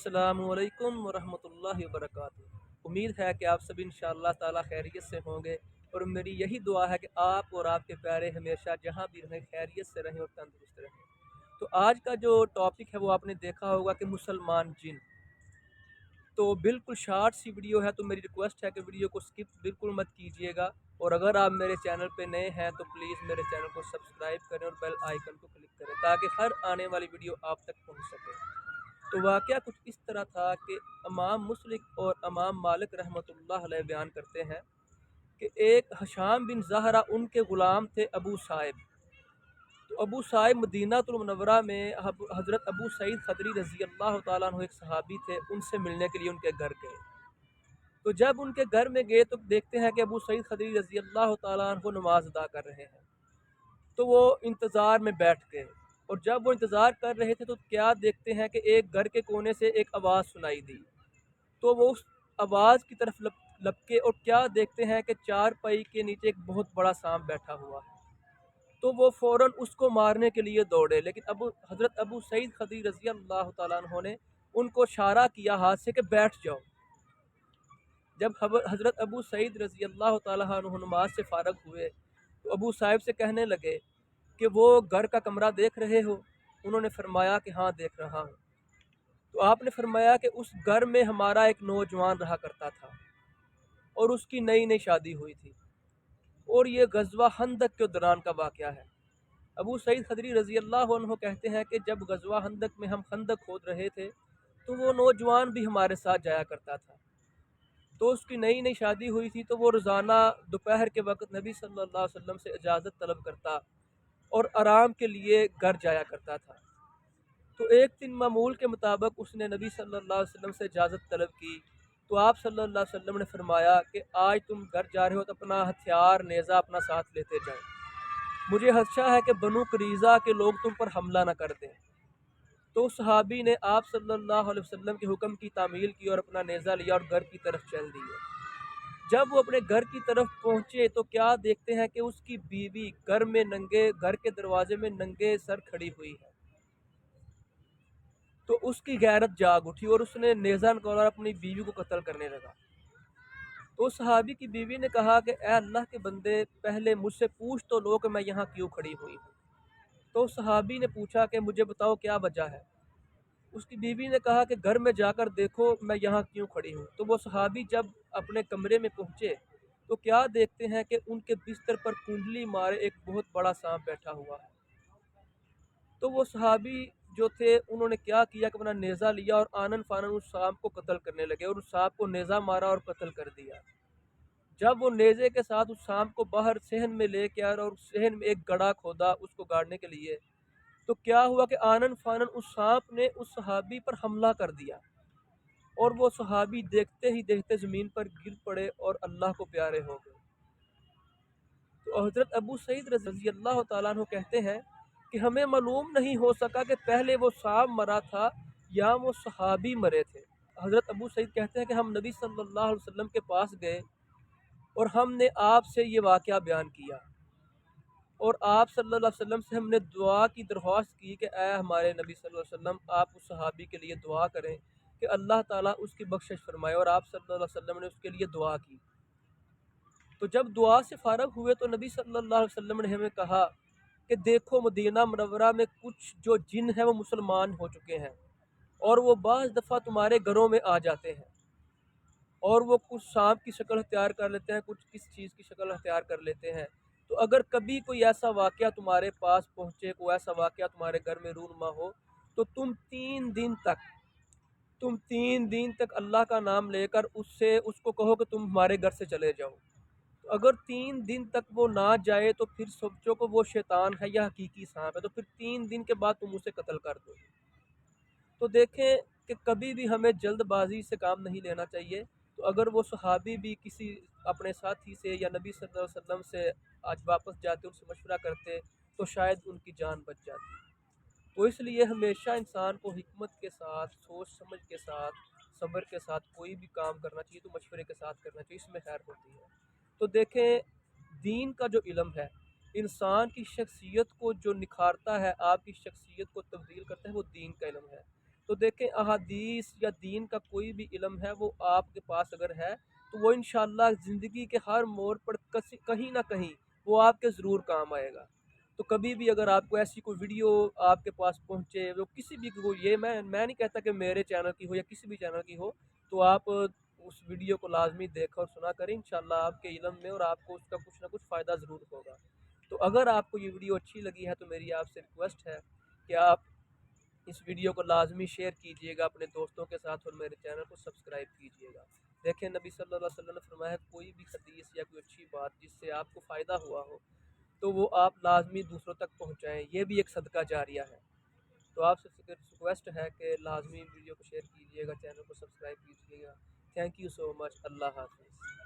अस्सलामु अलैकुम वरहमतुल्लाहि वबरकातुहू। उम्मीद है कि आप सभी इंशाअल्लाह ताला खैरियत से होंगे और मेरी यही दुआ है कि आप और आपके प्यारे हमेशा जहाँ भी रहें खैरियत से रहें और तंदुरुस्त रहें। तो आज का जो टॉपिक है वो आपने देखा होगा कि मुसलमान जिन। तो बिल्कुल शॉर्ट सी वीडियो है, तो मेरी रिक्वेस्ट है कि वीडियो को स्किप बिल्कुल मत कीजिएगा। और अगर आप मेरे चैनल पे नए हैं तो प्लीज़ मेरे चैनल को सब्सक्राइब करें और बेल आइकन को क्लिक करें ताकि हर आने वाली वीडियो आप तक पहुंच सके। तो वाक़या कुछ इस तरह था कि इमाम मुस्लिक और इमाम मालिक रहमतुल्लाह अलैह बयान करते हैं कि एक हशाम बिन ज़हरा उनके ग़ुलाम थे अबू साहिब। तो अबू साहिब मदीनातुल मुनव्वरा में हज़रत अबू सईद खदरी रज़ी अल्लाह ताला अन्हु एक सहाबी थे, उनसे मिलने के लिए उनके घर गए। तो जब उनके घर में गए तो देखते हैं कि अबू सईद खदरी रज़ी अल्लाह ताला अन्हु नमाज अदा कर रहे हैं। तो वो इंतज़ार में बैठ गए और जब वो इंतज़ार कर रहे थे तो क्या देखते हैं कि एक घर के कोने से एक आवाज़ सुनाई दी। तो वो उस आवाज़ की तरफ लपके और क्या देखते हैं कि चारपाई के नीचे एक बहुत बड़ा सांप बैठा हुआ है। तो वो फ़ौरन उसको मारने के लिए दौड़े, लेकिन हज़रत अबू सईद खदरी रज़ी अल्लाह ताला अन्हु ने उनको इशारा किया हाथ से कि बैठ जाओ। जब हज़रत अबू सईद रज़ी अल्लाह ताला अन्हु नमाज से फ़ारग हुए तो अबू साहिब से कहने लगे कि वो घर का कमरा देख रहे हो? उन्होंने फरमाया कि हाँ देख रहा हूँ। तो आपने फरमाया कि उस घर में हमारा एक नौजवान रहा करता था और उसकी नई नई शादी हुई थी और ये गज़वा हंदक के दौरान का वाक़या है। अबू सईद खदरी रज़ी अल्लाह अन्हु कहते हैं कि जब गज़वा हंदक में हम खंदक खोद रहे थे तो वो नौजवान भी हमारे साथ जाया करता था। तो उसकी नई नई शादी हुई थी तो वो रोज़ाना दोपहर के वक्त नबी सल्लल्लाहु अलैहि वसल्लम से इजाज़त तलब करता और आराम के लिए घर जाया करता था। तो एक दिन मामूल के मुताबिक उसने नबी सल्लल्लाहु अलैहि वसल्लम से इजाज़त तलब की। तो आप सल्लल्लाहु अलैहि वसल्लम ने फरमाया कि आज तुम घर जा रहे हो तो अपना हथियार नेज़ा अपना साथ लेते जाओ, मुझे खदशा है कि बनु करीज़ा के लोग तुम पर हमला न कर दें। तो उस सहाबी ने आप सल्लल्लाहु अलैहि वसल्लम के हुक्म की तामील की और अपना नेज़ा लिया और घर की तरफ चल दिए। जब वो अपने घर की तरफ पहुंचे तो क्या देखते हैं कि उसकी बीवी घर के दरवाजे में नंगे सर खड़ी हुई है। तो उसकी गैरत जाग उठी और उसने नेज़ा निकाला और अपनी बीवी को कत्ल करने लगा। तो उस सहाबी की बीवी ने कहा कि ए अल्लाह के बंदे, पहले मुझसे पूछ तो लो कि मैं यहाँ क्यों खड़ी हुई हूँ। तो उस सहाबी ने पूछा कि मुझे बताओ क्या वजह है। उसकी बीवी ने कहा कि घर में जाकर देखो मैं यहाँ क्यों खड़ी हूँ। तो वो सहाबी जब अपने कमरे में पहुँचे तो क्या देखते हैं कि उनके बिस्तर पर कुंडली मारे एक बहुत बड़ा सांप बैठा हुआ है। तो वो सहाबी जो थे उन्होंने क्या किया कि अपना नेज़ा लिया और आनन फानन उस सांप को कत्ल करने लगे और उस सांप को नेज़ा मारा और कत्ल कर दिया। जब वो नेज़े के साथ उस सांप को बाहर सहन में लेके आए और सहन में एक गड्ढा खोदा उसको गाड़ने के लिए, तो क्या हुआ कि आनन फानन उस सांप ने उस सहाबी पर हमला कर दिया और वो सहाबी देखते ही देखते ज़मीन पर गिर पड़े और अल्लाह को प्यारे हो गए। तो हज़रत अबू सईद रज़ी अल्लाह ताला अन्हु कहते हैं कि हमें मालूम नहीं हो सका कि पहले वो सांप मरा था या वो सहाबी मरे थे। हज़रत अबू सईद कहते हैं कि हम नबी सल्लल्लाहु अलैहि वसल्लम के पास गए और हमने आपसे ये वाक़या बयान किया और आप सल्लल्लाहु अलैहि वसल्लम से हमने दुआ की दरख्वास्त की कि ऐ हमारे नबी सल्लल्लाहु अलैहि वसल्लम, आप उस सहाबी के लिए दुआ करें कि अल्लाह ताला उसकी बख्शिश फरमाए, और आप सल्लल्लाहु अलैहि वसल्लम ने उसके लिए दुआ की। तो जब दुआ से फ़ारग हुए तो नबी सल्लल्लाहु अलैहि वसल्लम ने हमें कहा कि देखो मदीना मुनव्वरा में कुछ जो जिन है वो मुसलमान हो चुके हैं और वो बाज़ दफ़ा तुम्हारे घरों में आ जाते हैं और वो कुछ सांप की शक्ल अख्तियार कर लेते हैं, कुछ किस चीज़ की शक्ल अख्तियार कर लेते हैं। तो अगर कभी कोई ऐसा वाक़या तुम्हारे पास पहुँचे, कोई ऐसा वाक़या तुम्हारे घर में रूनुमा हो, तो तुम 3 दिन तक अल्लाह का नाम लेकर उसको कहो कि तुम हमारे घर से चले जाओ। तो अगर 3 दिन तक वो ना जाए तो फिर सोचो कि वो शैतान है या हकीकी सांप है, तो फिर 3 दिन के बाद तुम उसे कत्ल कर दो। तो देखें कि कभी भी हमें जल्दबाजी से काम नहीं लेना चाहिए। तो अगर वो सहाबी भी किसी अपने साथी से या नबी सल्लल्लाहु अलैहि वसल्लम से आज वापस जाते उनसे मशवरा करते तो शायद उनकी जान बच जाती। तो इसलिए हमेशा इंसान को हिकमत के साथ, सोच समझ के साथ, सब्र के साथ कोई भी काम करना चाहिए, तो मशवरे के साथ करना चाहिए, इसमें खैर होती है। तो देखें, दीन का जो इल्म है इंसान की शख्सियत को जो निखारता है, आपकी शख्सियत को तब्दील करता है, वो दीन का इल्म है। تو دیکھیں احادیث یا دین کا کوئی بھی علم ہے وہ آپ کے پاس اگر ہے تو وہ انشاءاللہ زندگی کے ہر موڑ پر کہیں نہ کہیں وہ آپ کے ضرور کام آئے گا۔ تو کبھی بھی اگر آپ کو ایسی کوئی ویڈیو آپ کے پاس پہنچے، وہ کسی بھی کو، یہ میں نہیں کہتا کہ میرے چینل کی ہو یا کسی بھی چینل کی ہو، تو آپ اس ویڈیو کو لازمی دیکھا اور سنا کریں، انشاءاللہ آپ کے علم میں اور آپ کو اس کا کچھ نہ کچھ فائدہ ضرور ہوگا۔ تو اگر آپ کو یہ ویڈیو اچھی لگی ہے تو میری آپ سے ریکویسٹ ہے کہ آپ اس ویڈیو کو لازمی شیئر کیجئے گا اپنے دوستوں کے ساتھ، اور میرے چینل کو سبسکرائب کیجئے گا۔ دیکھیں نبی صلی اللہ علیہ وسلم نے فرمایا ہے کوئی بھی حدیث یا کوئی اچھی بات جس سے آپ کو فائدہ ہوا ہو تو وہ آپ لازمی دوسروں تک پہنچائیں، یہ بھی ایک صدقہ جاریہ ہے۔ تو آپ سے ریکویسٹ ہے کہ لازمی ویڈیو کو شیئر کیجئے گا، چینل کو سبسکرائب کیجئے گا۔ تھینک یو سو مچ، اللہ حافظ۔